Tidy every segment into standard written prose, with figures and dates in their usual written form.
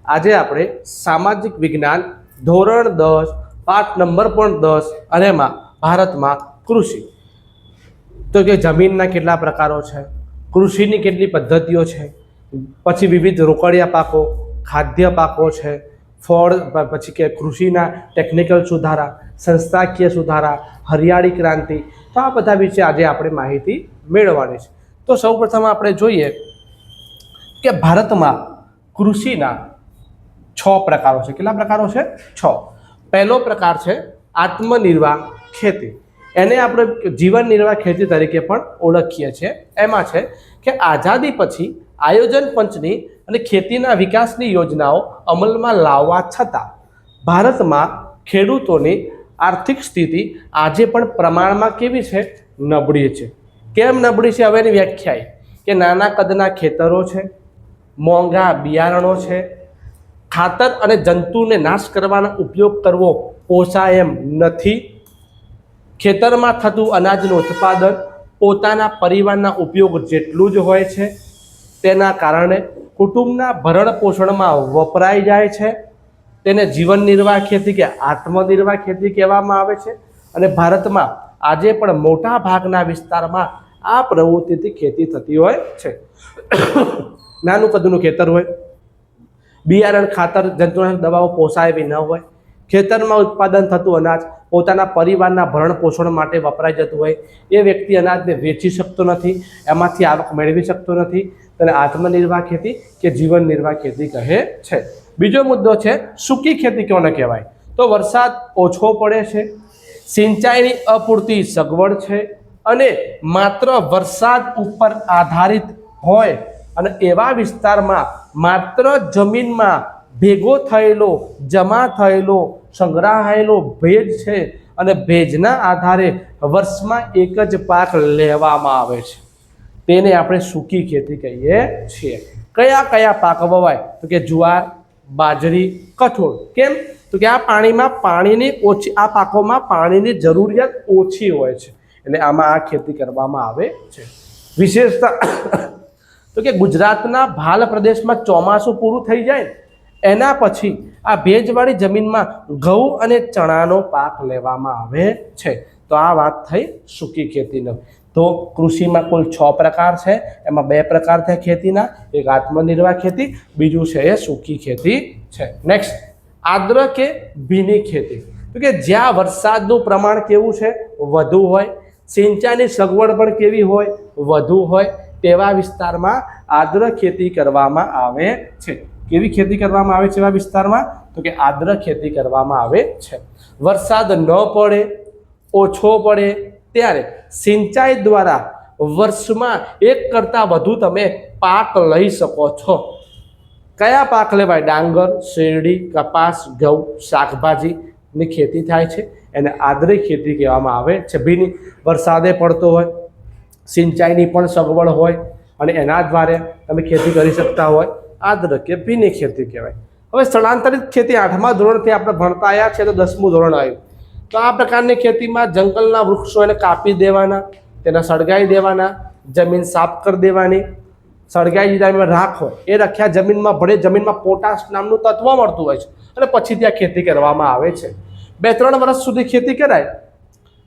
આજે આપણે સામાજિક વિજ્ઞાન ધોરણ 10 પાઠ નંબર પણ 10 અને એમાં ભારતમાં કૃષિ તો કે જમીનના કેટલા પ્રકારો છે, કૃષિની કેટલી પદ્ધતિઓ છે, પછી વિવિધ રોકડિયા પાકો, ખાદ્ય પાકો છે, ફળ, પછી કે કૃષિના ટેકનિકલ સુધારા, સંસ્થાકીય સુધારા, હરિયાળી ક્રાંતિ, તો આ બધા વિશે આજે આપણે માહિતી મેળવવાની છે. તો સૌપ્રથમ આપણે જોઈએ કે ભારતમાં કૃષિના 6 પ્રકારો છે. કેટલા પ્રકારો છે? 6. પહેલો પ્રકાર છે આત્મનિર્વાહ ખેતી. એને આપણે જીવન નિર્વાહ ખેતી તરીકે પણ ઓળખીએ છીએ. એમાં છે કે આઝાદી પછી આયોજન પંચની અને ખેતીના વિકાસની યોજનાઓ અમલમાં લાવવા છતાં ભારતમાં ખેડૂતોની આર્થિક સ્થિતિ આજે પણ પ્રમાણમાં કેવી છે? નબળી છે. કેમ નબળી છે? હવેની વ્યાખ્યા કે નાના કદના ખેતરો છે, મોંઘા બિયારણો છે, ખાતર અને જંતુને નાશ કરવાનો ઉપયોગ કરવો પોસાય એમ નથી, ખેતરમાં થતું અનાજનું ઉત્પાદન પોતાના પરિવારના ઉપયોગ જેટલું જ હોય છે, તેના કારણે કુટુંબના ભરણ પોષણમાં વપરાઈ જાય છે. તેને જીવન નિર્વાહ ખેતી કે આત્મનિર્વાહ ખેતી કહેવામાં આવે છે. અને ભારતમાં આજે પણ મોટા ભાગના વિસ્તારમાં આ પ્રવૃત્તિથી ખેતી થતી હોય છે. નાનું કદનું ખેતર હોય, બિયારણ, ખાતર, જંતુનાશક દવાઓ પોસાય એવી ન હોય, ખેતરમાં ઉત્પાદન થતું અનાજ પોતાના પરિવારના ભરણ પોષણ માટે વપરાઈ જતું હોય, એ વ્યક્તિ અનાજને વેચી શકતો નથી, એમાંથી આવક મેળવી શકતો નથી. તેને આત્મનિર્વાહ ખેતી કે જીવન નિર્વાહ ખેતી કહે છે. બીજો મુદ્દો છે સૂકી ખેતી કોને કહેવાય? તો વરસાદ ઓછો પડે છે, સિંચાઈની અપૂરતી સગવડ છે અને માત્ર વરસાદ ઉપર આધારિત હોય અને એવા વિસ્તારમાં માત્ર જમીનમાં ભેગો થયેલો, જમા થયેલો, સંગ્રહાયેલો ભેજ છે અને ભેજના આધારે વર્ષમાં એક જ પાક લેવામાં આવે છે, તેને આપણે સૂકી ખેતી કહીએ છીએ. કયા કયા પાક વવાય? તો કે જુવાર, બાજરી, કઠોળ. કેમ? તો કે આ પાકોમાં પાણીની જરૂરિયાત ઓછી હોય છે, એટલે આમાં આ ખેતી કરવામાં આવે છે. વિશેષતા તો કે ગુજરાતના ભાલ પ્રદેશમાં ચોમાસું પૂરું થઈ જાય એના પછી આ ભેજવાળી જમીનમાં ઘઉં અને ચણાનો પાક લેવામાં આવે છે. તો આ વાત થઈ સૂકી ખેતીનો. તો કૃષિમાં કુલ 6 પ્રકાર છે, એમાં 2 પ્રકાર થાય ખેતીના, એક આત્મનિર્વાહ ખેતી, બીજું છે એ સૂકી ખેતી છે. નેક્સ્ટ, આદ્ર કે ભીની ખેતી. તો કે જ્યાં વરસાદનું પ્રમાણ કેવું છે? વધુ હોય, સિંચાઈની સગવડ પણ કેવી હોય? વધુ હોય, તેવા વિસ્તારમાં આદ્ર ખેતી કરવામાં આવે છે. કેવી ખેતી કરવામાં આવે છે એવા વિસ્તારમાં? તો કે આદ્ર ખેતી કરવામાં આવે છે. વરસાદ ન પડે, ઓછો પડે ત્યારે સિંચાઈ દ્વારા વર્ષમાં એક કરતાં વધુ તમે પાક લઈ શકો છો. કયા પાક લેવાય? ડાંગર, શેરડી, કપાસ, ઘઉં, શાકભાજીની ખેતી થાય છે, એને આદ્રી ખેતી કહેવામાં આવે છે. ભીની, વરસાદે પડતો હોય, સિંચાઈની પણ સગવડ હોય અને એના દ્વારા તમે ખેતી કરી શકતા હોય, આદ્ર કે ભીની ખેતી કહેવાય. હવે સ્થળાંતરિત ખેતી 8મા ધોરણથી આપણે ભણતા આવ્યા છે, તો 10મું ધોરણ આવ્યું. તો આ પ્રકારની ખેતીમાં જંગલના વૃક્ષો એને કાપી દેવાના, તેને સળગાવી દેવાના, જમીન સાફ કરી દેવાની. સળગાવી દીધા રાખ હોય એ રખ્યા જમીનમાં ભળે, જમીનમાં પોટાશ નામનું તત્વ મળતું હોય છે અને પછી ત્યાં ખેતી કરવામાં આવે છે. 2-3 વર્ષ સુધી ખેતી કરાય,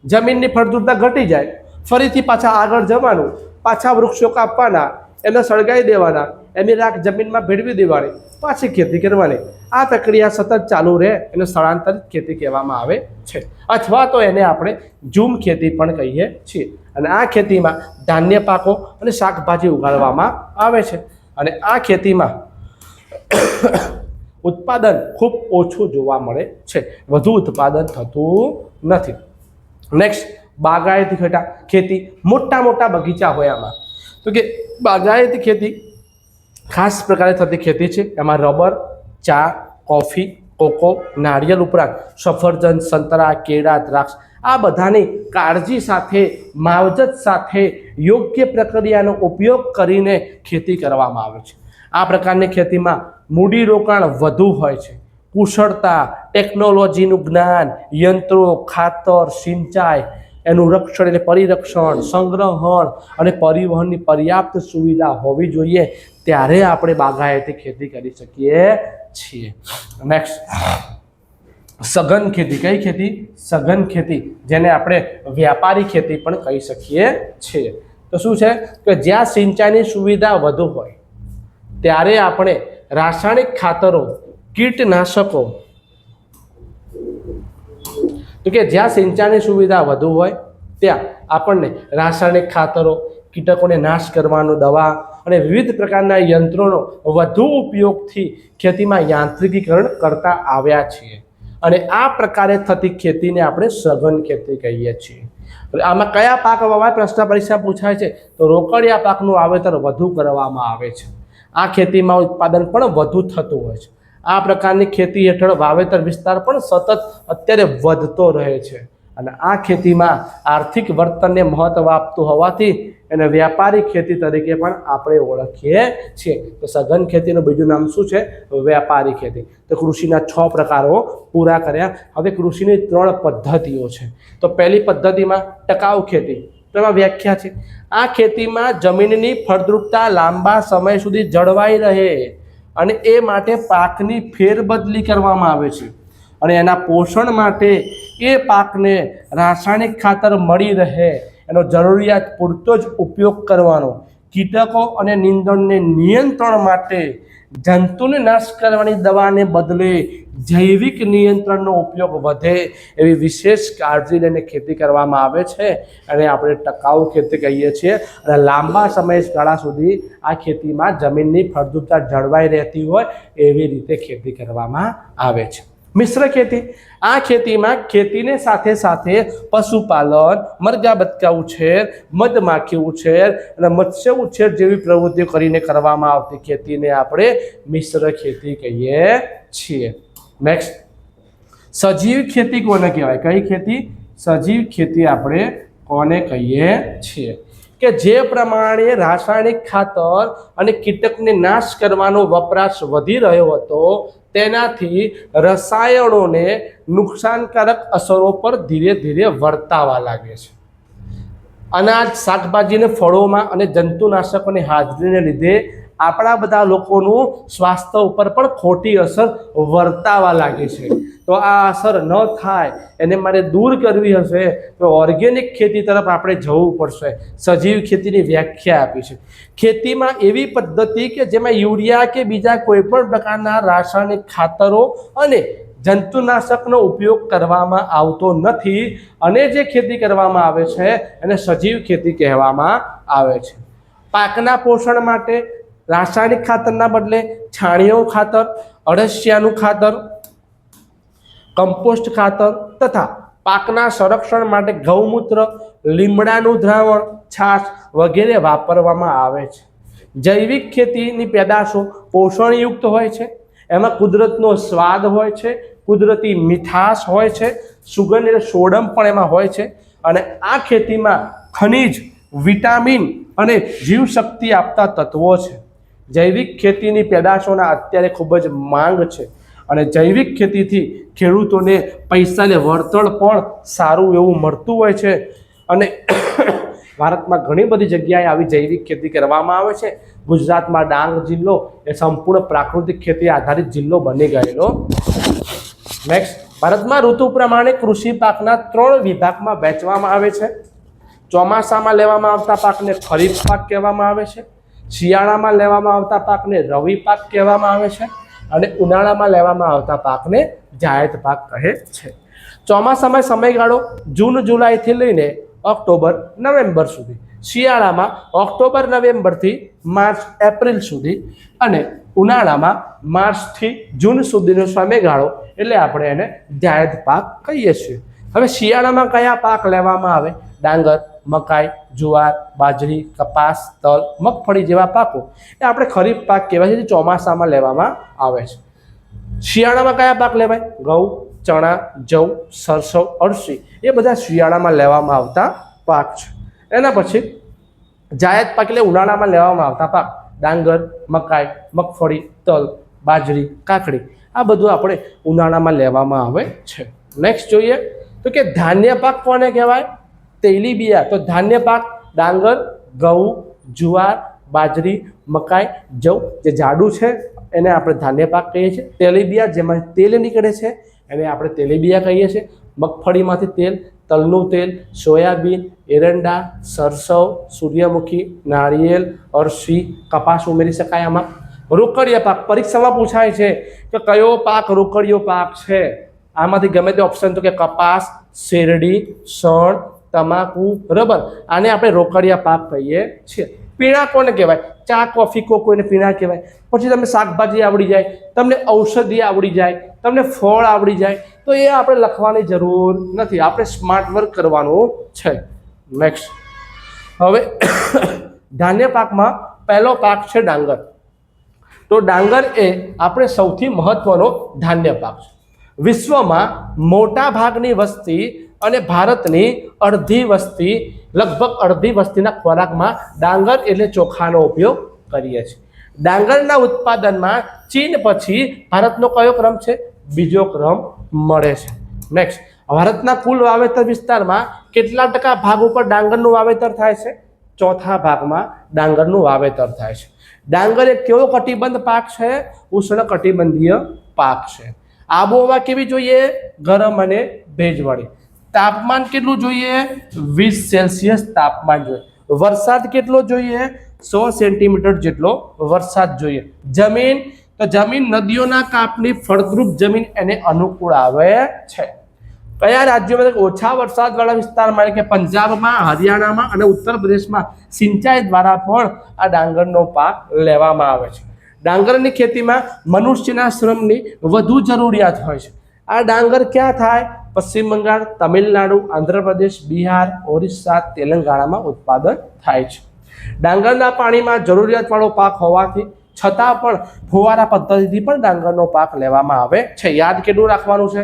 જમીનની ફળદ્રુપતા ઘટી જાય, ફરીથી પાછા આગળ જવાનું, પાછા વૃક્ષો કાપવાના, એને સળગાવી દેવાના, એની રાખ જમીનમાં ભેળવી દેવાની, પાછી ખેતી કરવાની. આ પ્રક્રિયા સતત ચાલુ રહે, એને સ્થળાંતરિત ખેતી કહેવામાં આવે છે, અથવા તો એને આપણે ઝૂમ ખેતી પણ કહીએ છીએ. અને આ ખેતીમાં ધાન્ય પાકો અને શાકભાજી ઉગાડવામાં આવે છે અને આ ખેતીમાં ઉત્પાદન ખૂબ ઓછું જોવા મળે છે, વધુ ઉત્પાદન થતું નથી. નેક્સ્ટ, બાગાયતી ખેતી. મોટા મોટા બગીચા હોય આમાં. તો કે બાગાયતી ખેતી ખાસ પ્રકારે થતી ખેતી છે. એમાં રબર, ચા, કોફી, કોકો, નારિયેળ ઉપરાંત સફરજન, સંતરા, કેળા, દ્રાક્ષ આ બધાની કાળજી સાથે, માવજત સાથે, યોગ્ય પ્રક્રિયાનો ઉપયોગ કરીને ખેતી કરવામાં આવે છે. આ પ્રકારની ખેતીમાં મૂડીરોકાણ વધુ હોય છે, કુશળતા, ટેકનોલોજીનું જ્ઞાન, યંત્રો, ખાતર, સિંચાઈ એનું રક્ષણ એટલે પરિરક્ષણ, સંગ્રહણ અને પરિવહનની પર્યાપ્ત સુવિધા હોવી જોઈએ, ત્યારે આપણે બાગાયતી ખેતી કરી શકીએ છીએ. નેક્સ્ટ, સઘન ખેતી. કઈ ખેતી? સઘન ખેતી, જેને આપણે વ્યાપારી ખેતી પણ કહી શકીએ છીએ. તો શું છે કે જ્યાં સિંચાઈની સુવિધા વધુ હોય ત્યારે આપણે રાસાયણિક ખાતરો, કીટનાશકો, તો કે જ્યાં સિંચાઈની સુવિધા વધુ હોય ત્યાં આપણને રાસાયણિક ખાતરો, કીટકોને નાશ કરવાનો દવા અને વિવિધ પ્રકારના યંત્રોનો વધુ ઉપયોગથી ખેતીમાં યાંત્રિકીકરણ કરતા આવ્યા છીએ, અને આ પ્રકારે થતી ખેતીને આપણે સઘન ખેતી કહીએ છીએ. આમાં કયા પાક વવાય પ્રશ્ન પરીક્ષા પૂછાય છે, તો રોકડિયા પાકનું વાવેતર વધુ કરવામાં આવે છે. આ ખેતીમાં ઉત્પાદન પણ વધુ થતું હોય છે. આ પ્રકારની ખેતી હેઠળ વાવેતર વિસ્તાર પણ સતત અત્યારે વધતો રહે છે, અને આ ખેતીમાં આર્થિક વર્તનને મહત્વ આપતું હોવાથી એને વ્યાપારી ખેતી તરીકે પણ આપણે ઓળખીએ છીએ. તો સઘન ખેતીનું બીજું નામ શું છે? વ્યાપારી ખેતી. તો કૃષિના 6 પ્રકારો પૂરા કર્યા. હવે કૃષિની 3 પદ્ધતિઓ છે. તો પહેલી પદ્ધતિમાં ટકાઉ ખેતી. તેમાં વ્યાખ્યા છે, આ ખેતીમાં જમીનની ફળદ્રુપતા લાંબા સમય સુધી જળવાઈ રહે અને એ માટે પાકની ફેરબદલી કરવામાં આવે છે, અને એના પોષણ માટે એ પાકને રાસાયણિક ખાતર મળી રહે એનો જરૂરિયાત પૂરતો જ ઉપયોગ કરવાનો. કીટકો અને નીંદણને નિયંત્રણ માટે જંતુને નાશ કરવાની દવાને બદલે જૈવિક નિયંત્રણનો ઉપયોગ વધે એવી વિશેષ કાળજી લઈને ખેતી કરવામાં આવે છે, અને આપણે ટકાઉ ખેતી કહીએ છીએ. અને લાંબા સમયગાળા સુધી આ ખેતીમાં જમીનની ફળદ્રુપતા જળવાઈ રહેતી હોય એવી રીતે ખેતી કરવામાં આવે છે. મિશ્ર ખેતી. આ ખેતીમાં ખેતીને સાથે સાથે પશુપાલન, મરઘા બતકા ઉછેર, મધમાખી ઉછેર અને મત્સ્ય ઉછેર જેવી પ્રવૃત્તિઓ કરીને કરવામાં આવતી ખેતીને આપણે મિશ્ર ખેતી કહીએ છીએ. નેક્સ્ટ, સજીવ ખેતી કોને કહેવાય? કઈ ખેતી? સજીવ ખેતી આપણે કોને કહીએ છીએ? કે જે પ્રમાણે રાસાયણિક ખાતર અને કીટકને નાશ કરવાનો વપરાશ વધી રહ્યો હતો, તેનાથી રસાયણોને નુકસાનકારક અસરો પર ધીરે ધીરે વર્તાવા લાગે છે. અનાજ, શાકભાજી અને ફળોમાં અને જંતુનાશકોની હાજરીને લીધે આપણા બધા લોકોનું સ્વાસ્થ્ય ઉપર પણ ખોટી અસર વર્તાવા લાગે છે. તો આ અસર ન થાય એને મારે દૂર કરવી હશે તો ઓર્ગેનિક ખેતી તરફ આપણે જવું પડશે. સજીવ ખેતીની વ્યાખ્યા આપી છે. ખેતીમાં એવી પદ્ધતિ કે જેમાં યુરિયા કે બીજા કોઈ પણ પ્રકારના રાસાયણિક ખાતરો અને જંતુનાશકનો ઉપયોગ કરવામાં આવતો નથી, અને જે ખેતી કરવામાં આવે છે એને સજીવ ખેતી કહેવામાં આવે છે. પાકના પોષણ માટે રાસાયણિક ખાતરના બદલે છાણિયું ખાતર, અળસિયાનું ખાતર, કમ્પોસ્ટ ખાતર તથા પાકના સંરક્ષણ માટે ગૌમૂત્ર, લીમડાનું દ્રાવણ, છાશ વગેરે વાપરવામાં આવે છે. જૈવિક ખેતીની પેદાશો પોષણયુક્ત હોય છે, એમાં કુદરતનો સ્વાદ હોય છે, કુદરતી મીઠાશ હોય છે, સુગંધ એટલે સોડમ પણ એમાં હોય છે, અને આ ખેતીમાં ખનિજ, વિટામિન અને જીવશક્તિ આપતા તત્વો છે. જૈવિક ખેતીની પેદાશોના અત્યારે ખૂબ જ માંગ છે, અને જૈવિક ખેતીથી ખેડૂતોને પૈસાને વળતર પણ સારું એવું મળતું હોય છે. અને ભારતમાં ઘણી બધી જગ્યાએ આવી જૈવિક ખેતી કરવામાં આવે છે. ગુજરાતમાં ડાંગ જિલ્લો એ સંપૂર્ણ પ્રાકૃતિક ખેતી આધારિત જિલ્લો બની ગયેલો. નેક્સ્ટ, ભારતમાં ઋતુ પ્રમાણે કૃષિ પાકના 3 વિભાગમાં વહેંચવામાં આવે છે. ચોમાસામાં લેવામાં આવતા પાકને ખરીફ પાક કહેવામાં આવે છે, શિયાળામાં લેવામાં આવતા પાકને રવિ પાક કહેવામાં આવે છે, અને ઉનાળામાં લેવામાં આવતા પાકને જાયદ પાક કહે છે. ચોમાસામાં સમયગાળો જૂન જુલાઈથી લઈને ઓક્ટોબર નવેમ્બર સુધી, શિયાળામાં ઓક્ટોબર નવેમ્બરથી માર્ચ એપ્રિલ સુધી, અને ઉનાળામાં માર્ચથી જૂન સુધીનો સમયગાળો એટલે આપણે એને જાયદ પાક કહીએ છીએ. હવે શિયાળામાં કયા પાક લેવામાં આવે? ડાંગર, મકાઈ, જુવાર, બાજરી, કપાસ, તલ, મગફળી જેવા પાકો એ આપણે ખરીફ પાક કહેવાય છે, જે ચોમાસામાં લેવામાં આવે છે. શિયાળામાં કયા પાક લેવાય? ઘઉં, ચણા, જવ, સરસવ, અળસી એ બધા શિયાળામાં લેવામાં આવતા પાક છે. એના પછી જાયદ પાક એટલે ઉનાળામાં લેવામાં આવતા પાક, ડાંગર, મકાઈ, મગફળી, તલ, બાજરી, કાકડી આ બધું આપણે ઉનાળામાં લેવામાં આવે છે. નેક્સ્ટ જોઈએ તો કે ધાન્ય પાક કોને કહેવાય? તેલીબિયા તો ધાન્ય પાક ડાંગર, ઘઉં, જુવાર, બાજરી, મકાઈ, જવ જે જાડું છે એને આપણે ધાન્ય પાક કહીએ છીએ. તેલીબિયા જેમાં તેલ નીકળે છે એને આપણે તેલીબિયા કહીએ છીએ. મગફળીમાંથી તેલ, તલનું તેલ, સોયાબીન, એરંડા, સરસવ, સૂર્યમુખી, નાળિયેર, અળસી, કપાસ ઉમેરી શકાય. આમાં રોકડિયા પાક પરીક્ષામાં પૂછાય છે કે કયો પાક રોકડિયો પાક છે. આમાંથી ગમે તે ઓપ્શન તો કે કપાસ, શેરડી, શણ, તમાકુ, બરાબર. આને આપણે રોકડિયા પાક કહીએ છીએ. પીણા કોને કહેવાય? ચા, કોફી, કોઈને પીણા કહેવાય. પછી તમને શાકભાજી આવડી જાય, તમને ઔષધિ આવડી જાય, તમને ફળ આવડી જાય, તો એ આપણે લખવાની જરૂર નથી. આપણે સ્માર્ટ વર્ક કરવાનું છે. નેક્સ્ટ, હવે ધાન્ય પાકમાં પહેલો પાક છે ડાંગર. તો ડાંગર એ આપણે સૌથી મહત્વનો ધાન્ય પાક છે. વિશ્વમાં મોટા ભાગની વસ્તી અને ભારતની અડધી વસ્તી, લગભગ અડધી વસ્તીના ખોરાકમાં ડાંગર એટલે ચોખાનો ઉપયોગ કરીએ છીએ. ડાંગરના ઉત્પાદનમાં ચીન પછી ભારતનો કયો ક્રમ છે? બીજો ક્રમ મળે છે. નેક્સ્ટ, ભારતના કુલ વાવેતર વિસ્તારમાં કેટલા ટકા ભાગ ઉપર ડાંગરનું વાવેતર થાય છે? ચોથા ભાગમાં ડાંગરનું વાવેતર થાય છે. ડાંગર એક કેવો કટિબંધ પાક છે? ઉષ્ણ કટિબંધીય પાક છે. આબોહવા કેવી જોઈએ? ગરમ અને ભેજવાળી. તાપમાન કેટલું જોઈએ? 20 સેલ્સિયસ તાપમાન જોઈએ. વરસાદ કેટલો જોઈએ? 100 સેન્ટીમીટર જેટલો વરસાદ જોઈએ. જમીન તો જમીન નદીઓના કાંપની ફળદ્રુપ જમીન એને અનુકૂળ આવે છે. કયા રાજ્યોમાં ઓછા વરસાદવાળા વિસ્તારમાં એટલે કે પંજાબમાં, હરિયાણામાં અને ઉત્તર પ્રદેશમાં સિંચાઈ દ્વારા પણ આ ડાંગરનો પાક લેવામાં આવે છે. ડાંગરની ખેતીમાં મનુષ્યના શ્રમની વધુ જરૂરિયાત હોય છે. આ ડાંગર ક્યાં થાય? પશ્ચિમ બંગાળ, તમિલનાડુ, આંધ્રપ્રદેશ, બિહાર, ઓરિસ્સા, તેલંગાણામાં ઉત્પાદન થાય છે. ડાંગરના પાણીમાં જરૂરિયાતવાળો પાક હોવાથી છતાં પણ ફુવારા પદ્ધતિથી પણ ડાંગરનો પાક લેવામાં આવે છે. યાદ કેટલું રાખવાનું છે?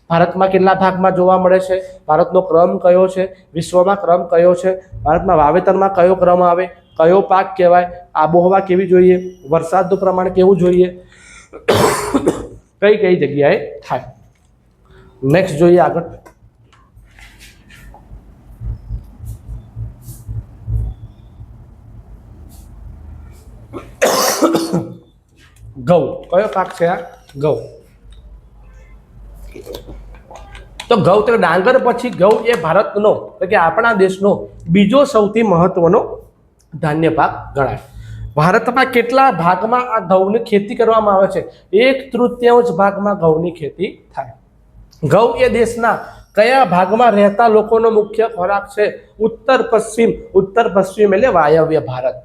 ભારતમાં કેટલા ભાગમાં જોવા મળે છે? ભારતનો ક્રમ કયો છે? વિશ્વમાં ક્રમ કયો છે? ભારતમાં વાવેતરમાં કયો ક્રમ આવે? કયો પાક કહેવાય? આબોહવા કેવી જોઈએ? વરસાદનું પ્રમાણ કેવું જોઈએ? કઈ કઈ જગ્યાએ થાય? નેક્સ્ટ જોઈએ આગળ. ઘઉં કયો પાક છે? આ ઘઉં. તો ઘઉં તો ડાંગર પછી ઘઉં એ ભારતનો એટલે કે આપણા દેશનો બીજો સૌથી મહત્વનો ધાન્ય પાક ગણાય. ભારતમાં કેટલા ભાગમાં આ ઘઉંની ખેતી કરવામાં આવે છે? 1/3 ભાગમાં ઘઉંની ખેતી થાય. ઘઉં એ દેશના કયા ભાગમાં રહેતા લોકોનો મુખ્ય ખોરાક છે? ઉત્તર પશ્ચિમ. ઉત્તર પશ્ચિમ એટલે વાયવ્ય ભારત.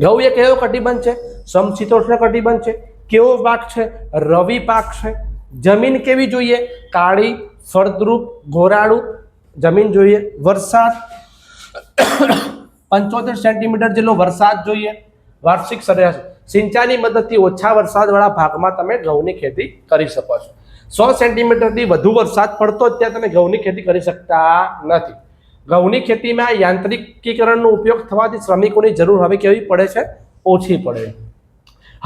ઘઉં એ કેવો કટિબંધ છે? સમશીતોષ્ણ કટિબંધ છે. કેવો પાક છે? રવિ પાક છે. જમીન કેવી જોઈએ? કાળી, ફળદ્રુપ, ગોરાળુ જમીન જોઈએ. વરસાદ 75 સેન્ટીમીટર જેટલો વરસાદ જોઈએ. વાર્ષિક સરેરાશ. સિંચાઈની મદદથી ઓછા વરસાદવાળા ભાગમાં તમે ઘઉંની ખેતી કરી શકો છો. 100 સેન્ટીમીટરથી વધુ વરસાદ પડતો જ ત્યાં તમે ઘઉંની ખેતી કરી શકતા નથી. ઘઉંની ખેતીમાં યાંત્રિકીકરણનો ઉપયોગ થવાથી શ્રમિકોની જરૂર હવે કેવી પડે છે? ઓછી પડે.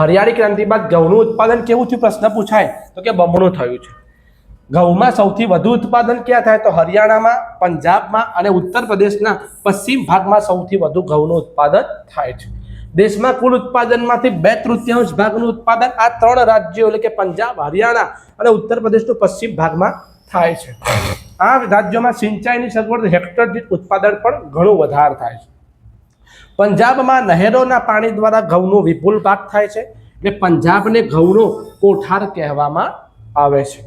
હરિયાળી ક્રાંતિ બાદ ઘઉંનું ઉત્પાદન કેવું થયું? પ્રશ્ન પૂછાય તો કે બમણું થયું છે. ઘઉંમાં સૌથી વધુ ઉત્પાદન ક્યાં થાય? તો હરિયાણામાં, પંજાબમાં અને ઉત્તર પ્રદેશના પશ્ચિમ ભાગમાં સૌથી વધુ ઘઉંનું ઉત્પાદન થાય છે. દેશમાં કુલ ઉત્પાદનમાંથી 2/3 ભાગનું ઉત્પાદન આ 3 રાજ્યો એટલે કે પંજાબ, હરિયાણા અને ઉત્તર પ્રદેશનો પશ્ચિમ ભાગમાં થાય છે. આ રાજ્યોમાં સિંચાઈની સગવડ હેક્ટર દીઠ ઉત્પાદન પણ ઘણું વધારે થાય છે. પંજાબમાં નહેરોના પાણી દ્વારા ઘઉંનો વિપુલ પાક થાય છે. એટલે પંજાબને ઘઉંનો કોઠાર કહેવામાં આવે છે.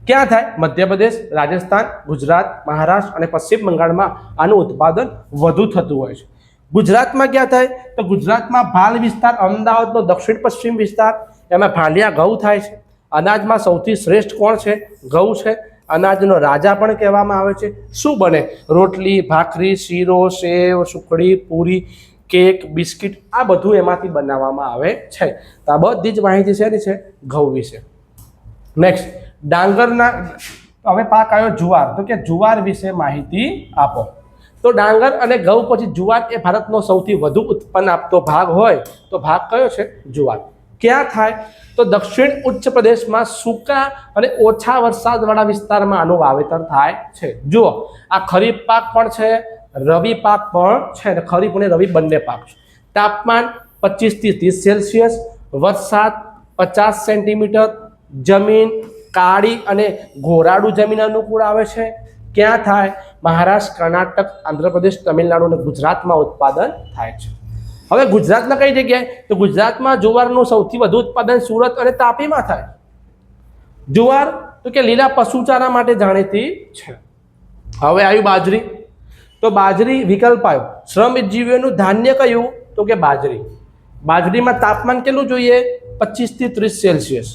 ક્યાં થાય? મધ્યપ્રદેશ, રાજસ્થાન, ગુજરાત, મહારાષ્ટ્ર અને પશ્ચિમ બંગાળમાં આનું ઉત્પાદન વધુ થતું હોય છે. ગુજરાતમાં ક્યાં થાય? તો ગુજરાતમાં ભાલ વિસ્તાર, અમદાવાદનો દક્ષિણ પશ્ચિમ વિસ્તાર, એમાં ભાલિયા ઘઉં થાય છે. અનાજમાં સૌથી શ્રેષ્ઠ કોણ છે? ઘઉં છે. અનાજનો રાજા પણ કહેવામાં આવે છે. શું બને? રોટલી, ભાખરી, શીરો, સેવ, સુખડી, પૂરી, કેક, બિસ્કિટ આ બધું એમાંથી બનાવવામાં આવે છે. તો આ બધી જ માહિતી શેની છે? ઘઉં વિશે. નેક્સ્ટ, ડાંગરના હવે પાક આવ્યો જુવાર. તો કે જુવાર વિશે માહિતી આપો. તો ડાંગર અને ઘઉં પછી જુવાર એ ભારતનો સૌથી વધુ ઉત્પન્ન આપતો ભાગ હોય તો ભાગ કયો છે? જુવાર. ક્યાં થાય? તો દક્ષિણ ઉચ્ચ પ્રદેશમાં સૂકા અને ઓછા વરસાદવાળા વિસ્તારમાં આનું વાવેતર થાય છે. જુઓ, આ ખરીફ પાક પણ છે, રવિ પાક પણ છે, ખરીફ અને રવિ બંને પાક છે. તાપમાન 25 થી 30 સેલ્સિયસ, વરસાદ 50 સેન્ટીમીટર, જમીન કાળી અને ગોરાડુ જમીન અનુકૂળ આવે છે. ક્યાં થાય? મહારાષ્ટ્ર, કર્ણાટક, આંધ્રપ્રદેશ, તમિલનાડુ અને ગુજરાતમાં ઉત્પાદન થાય છે. હવે ગુજરાતમાં કઈ જગ્યાએ? તો ગુજરાતમાં જુવારનું સૌથી વધુ ઉત્પાદન સુરત અને તાપીમાં થાય. જુવાર તો કે લીલા પશુચારા માટે જાણીતી છે. હવે આવ્યું બાજરી. તો બાજરી વિકલ્પ આવ્યો. શ્રમજીવીઓનું ધાન્ય કયું? તો કે બાજરી. બાજરીમાં તાપમાન કેટલું જોઈએ? 25 થી 30 સેલ્સિયસ.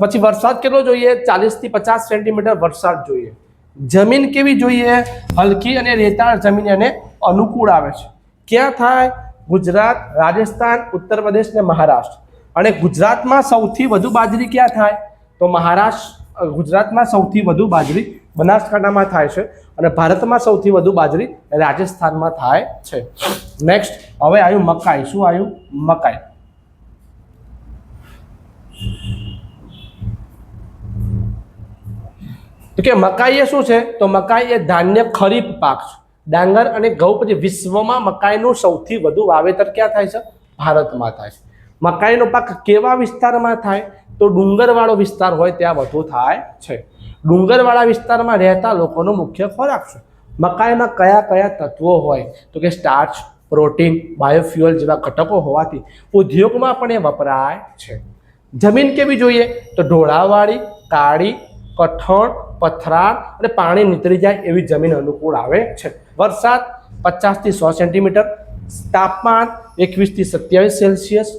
પછી વરસાદ કેટલો જોઈએ? 40 થી 50 સેન્ટીમીટર વરસાદ જોઈએ. જમીન કેવી જોઈએ? હલકી અને રેતાળ જમીન એને અનુકૂળ આવે છે. ક્યાં થાય? ગુજરાત, રાજસ્થાન, ઉત્તર પ્રદેશ ને મહારાષ્ટ્ર. અને ગુજરાતમાં સૌથી વધુ બાજરી ક્યાં થાય? તો મહારાષ્ટ્ર. ગુજરાતમાં સૌથી વધુ બાજરી બનાસકાંઠામાં થાય છે અને ભારતમાં સૌથી વધુ બાજરી રાજસ્થાનમાં થાય છે. નેક્સ્ટ હવે આવ્યું મકાઈ. શું આવ્યું? મકાઈ. તો કે મકાઈ એ શું છે? તો મકાઈ એ ધાન્ય ખરીફ પાક છે. ડાંગર અને ઘઉં પછી વિશ્વમાં મકાઈનું સૌથી વધુ વાવેતર ક્યાં થાય છે? ભારતમાં થાય છે. મકાઈનો પાક કેવા વિસ્તારમાં થાય? તો ડુંગરવાળો વિસ્તાર હોય ત્યાં વધુ થાય છે. ડુંગરવાળા વિસ્તારમાં રહેતા લોકોનો મુખ્ય ખોરાક છે. મકાઈમાં કયા કયા તત્વો હોય? તો કે સ્ટાર્ચ, પ્રોટીન, બાયોફ્યુઅલ જેવા ઘટકો હોવાથી ઉદ્યોગમાં પણ એ વપરાય છે. જમીન કેવી જોઈએ? તો ઢોળાવાળી, કાળી, કઠણ, પથરાળ અને પાણી નીતરી જાય એવી જમીન અનુકૂળ આવે છે. વરસાદ 50 થી 100 સેન્ટીમીટર, તાપમાન 21 થી 27 સેલ્સિયસ.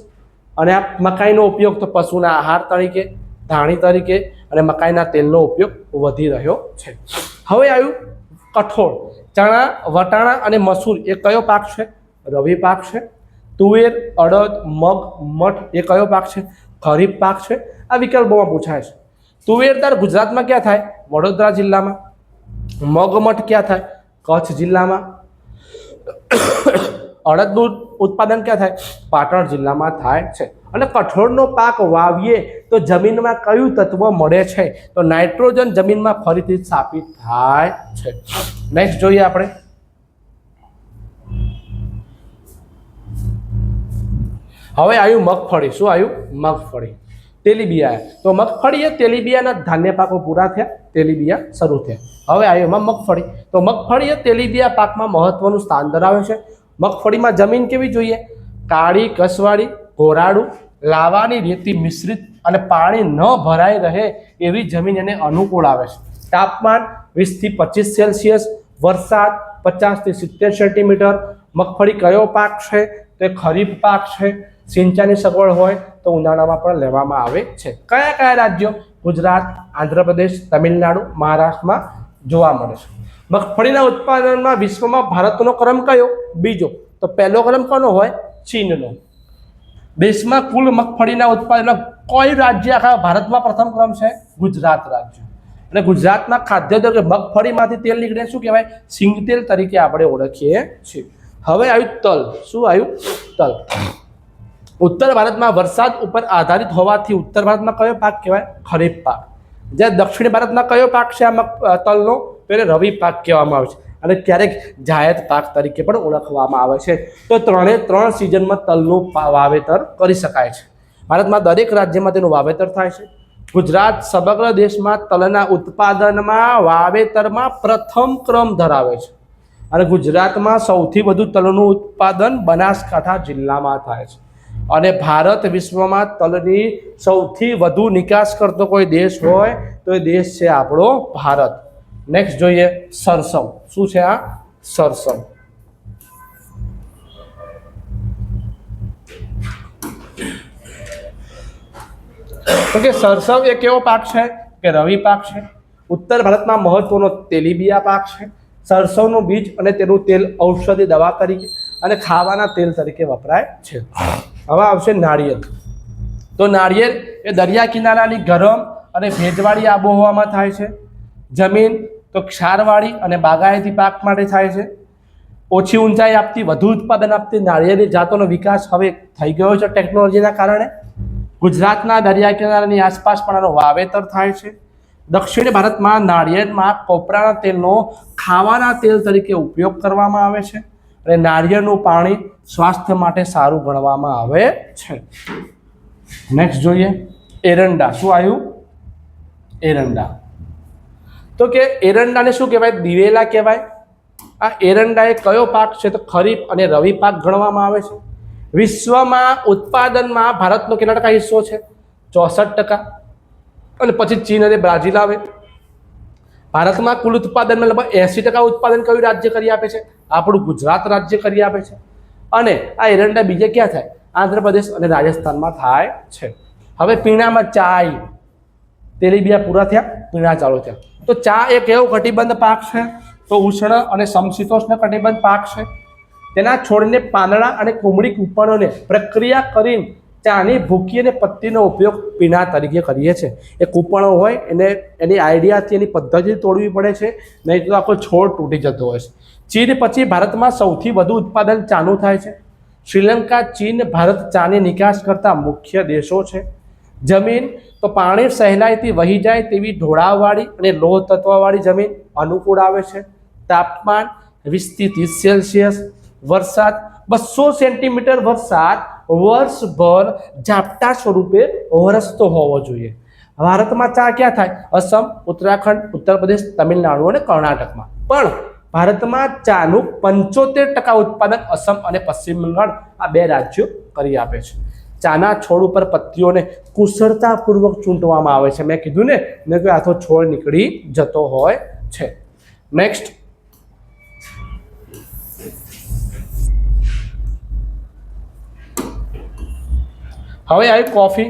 અને આ મકાઈનો ઉપયોગ તો પશુના આહાર તરીકે, ધાણી તરીકે અને મકાઈના તેલનો ઉપયોગ વધી રહ્યો છે. હવે આવ્યું કઠોળ. ચણા, વટાણા અને મસૂર એ કયો પાક છે? રવિ પાક છે. તુવેર, અડદ, મગ, મઠ એ કયો પાક છે? ખરીફ પાક છે. આ વિકલ્પોમાં પૂછાય છે. તુવેર દાળ ગુજરાતમાં ક્યાં થાય? વડોદરા જિલ્લામાં. મગમઠ ક્યાં થાય? કચ્છ જિલ્લામાં. અડદનું ઉત્પાદન ક્યાં થાય? પાટણ જિલ્લામાં થાય છે. અને કઠોળનો પાક વાવીએ તો જમીનમાં કયું તત્વ મળે છે? તો નાઇટ્રોજન જમીનમાં ફરીથી સ્થાપિત થાય છે. નેક્સ્ટ જોઈએ આપણે. હવે આવ્યું મગફળી. શું આવ્યું? મગફળી. તેલીબિયા. તો મગફળી એ તેલીબિયાના ધાન્ય પાકો પૂરા થયા, તેલીબિયા શરૂ થયા. હવે આવ્યું એમાં મગફળી. તો મગફળી એ તેલીબિયા પાકમાં મહત્વનું સ્થાન ધરાવે છે. મગફળીમાં જમીન કેવી જોઈએ? કાળી, કસવાળી, ગોરાડુ, લાવાની રેતી મિશ્રિત અને પાણી ન ભરાઈ રહે એવી જમીન એને અનુકૂળ આવે છે. તાપમાન 20 થી 25 સેલ્સિયસ, વરસાદ 50 થી 70 સેન્ટીમીટર. મગફળી કયો પાક છે? તે ખરીફ પાક છે. સિંચાઈની સગવડ હોય તો ઉનાળામાં પણ લેવામાં આવે છે. કયા કયા રાજ્યો? ગુજરાત, આંધ્રપ્રદેશ, તમિલનાડુ, મહારાષ્ટ્રમાં જોવા મળે છે. મગફળીના ઉત્પાદનમાં વિશ્વમાં ભારતનો ક્રમ કયો? બીજો. તો પહેલો ક્રમ કોનો હોય? ચીનનો. દેશમાં કુલ મગફળીના ઉત્પાદનમાં કયું રાજ્ય આખા ભારતમાં પ્રથમ ક્રમ છે? ગુજરાત રાજ્ય. અને ગુજરાતમાં ખાદ્ય મગફળીમાંથી તેલ નીકળે શું કહેવાય? સિંગતેલ તરીકે આપણે ઓળખીએ છીએ. હવે આવ્યું તલ. શું આવ્યું? તલ. ઉત્તર ભારતમાં વરસાદ ઉપર આધારિત હોવાથી ઉત્તર ભારતમાં કયો પાક કહેવાય? ખરીફ પાક. જ્યારે દક્ષિણ ભારતમાં કયો પાક છે આ તલનો? તો એને રવિ પાક કહેવામાં આવે છે અને ક્યારેક જાયદ પાક તરીકે પણ ઓળખવામાં આવે છે. તો ત્રણ સિઝનમાં તલનું વાવેતર કરી શકાય છે. ભારતમાં દરેક રાજ્યમાં તેનું વાવેતર થાય છે. ગુજરાત સમગ્ર દેશમાં તલના ઉત્પાદનમાં વાવેતરમાં પ્રથમ ક્રમ ધરાવે છે અને ગુજરાતમાં સૌથી વધુ તલનું ઉત્પાદન બનાસકાંઠા જિલ્લામાં થાય છે. અને ભારત વિશ્વમાં તલની સૌથી વધુ નિકાસ કરતો કોઈ દેશ હોય તો એ દેશ છે આપણો ભારત. નેક્સ્ટ જોઈએ સરસવ. શું છે આ? સરસવ. તો કે સરસવ એ કેવો પાક છે? કે રવિ પાક છે. ઉત્તર ભારતમાં મહત્વનો તેલીબિયા પાક છે. સરસવનું બીજ અને તેનું તેલ ઔષધિ દવા તરીકે અને ખાવાના તેલ તરીકે વપરાય છે. હવે આવશે નાળિયેર. તો નાળિયેર એ દરિયા કિનારાની ગરમ અને ભેજવાળી આબોહવામાં થાય છે. જમીન તો ક્ષારવાળી અને બાગાયતી પાક માટે થાય છે. ઓછી ઊંચાઈ આપતી વધુ ઉત્પાદન આપતી નાળિયેરની જાતોનો વિકાસ હવે થઈ ગયો છે ટેકનોલોજીના કારણે. ગુજરાતના દરિયા કિનારાની આસપાસ પણ આનો વાવેતર થાય છે. દક્ષિણ ભારતમાં નાળિયેરમાં કોપરાના તેલનો ખાવાના તેલ તરીકે ઉપયોગ કરવામાં આવે છે અને નાળિયેરનું પાણી સ્વાસ્થ્ય માટે સારું ગણવામાં આવે છે. નેક્સ્ટ જોઈએ એરંડા. શું આવ્યું? એરંડા. તો કે એરંડાને શું કહેવાય? દિવેલા કહેવાય. આ એરંડા એ કયો પાક છે? તો ખરીફ અને રવિ પાક ગણવામાં આવે છે. વિશ્વમાં ઉત્પાદનમાં ભારતનો કેટલા ટકા હિસ્સો છે? 64%. અને પછી ચીન અને બ્રાઝિલ આવે. ભારતમાં કુલ ઉત્પાદનમાં લગભગ 80% ઉત્પાદન કયું રાજ્ય કરી આપે છે? આપણું ગુજરાત રાજ્ય કરી આપે છે. અને આ એરંડા બીજે ક્યાં થાય? આંધ્રપ્રદેશ અને રાજસ્થાનમાં થાય છે. હવે પીણામાં ચાય, તેલીબિયા પૂરા થયા, પીણા ચાલુ થયા. તો ચા એક એવો કટિબંધ પાક છે, તો ઉષ્ણ અને સમશીતોષ્ણ કટિબંધ પાક છે. તેના છોડને પાંદડા અને કુમળી કૂંપણોને પ્રક્રિયા કરીને ચાની ભૂકી અને પત્તીનો ઉપયોગ પીણા તરીકે કરીએ છીએ. એ કૂંપણો હોય એને એની આઈડિયાથી એની પદ્ધતિ તોડવી પડે છે, નહીં તો આખો છોડ તૂટી જતો હોય છે. ચીન પછી ભારતમાં સૌથી વધુ ઉત્પાદન ચાનું થાય છે. શ્રીલંકા, ચીન, ભારત ચાની નિકાસ કરતા મુખ્ય દેશો છે. જમીન તો પાણી સહેલાઈથી વહી જાય તેવી ઢોળાવવાળી અને લોહ તત્વવાળી જમીન અનુકૂળ આવે છે. તાપમાન 20 થી 30 સેલ્સિયસ. વરસાદ 200 સેન્ટીમીટર વરસાદ વર્ષભર ઝાપટા સ્વરૂપે વરસતો હોવો જોઈએ. ભારતમાં ચા ક્યાં થાય? અસમ, ઉત્તરાખંડ, ઉત્તર પ્રદેશ, તમિલનાડુ અને કર્ણાટકમાં. પણ ભારતમાં ચાનું 75% ઉત્પાદન અસમ અને પશ્ચિમ બંગાળ આ બે રાજ્યો કરી આપે છે. ચાના છોડ ઉપર પત્તીઓને કુશળતાપૂર્વક ચૂંટવામાં આવે છે. મેં કીધું ને કે આખો છોડ નીકળી જતો હોય છે. નેક્સ્ટ હવે આવી કોફી.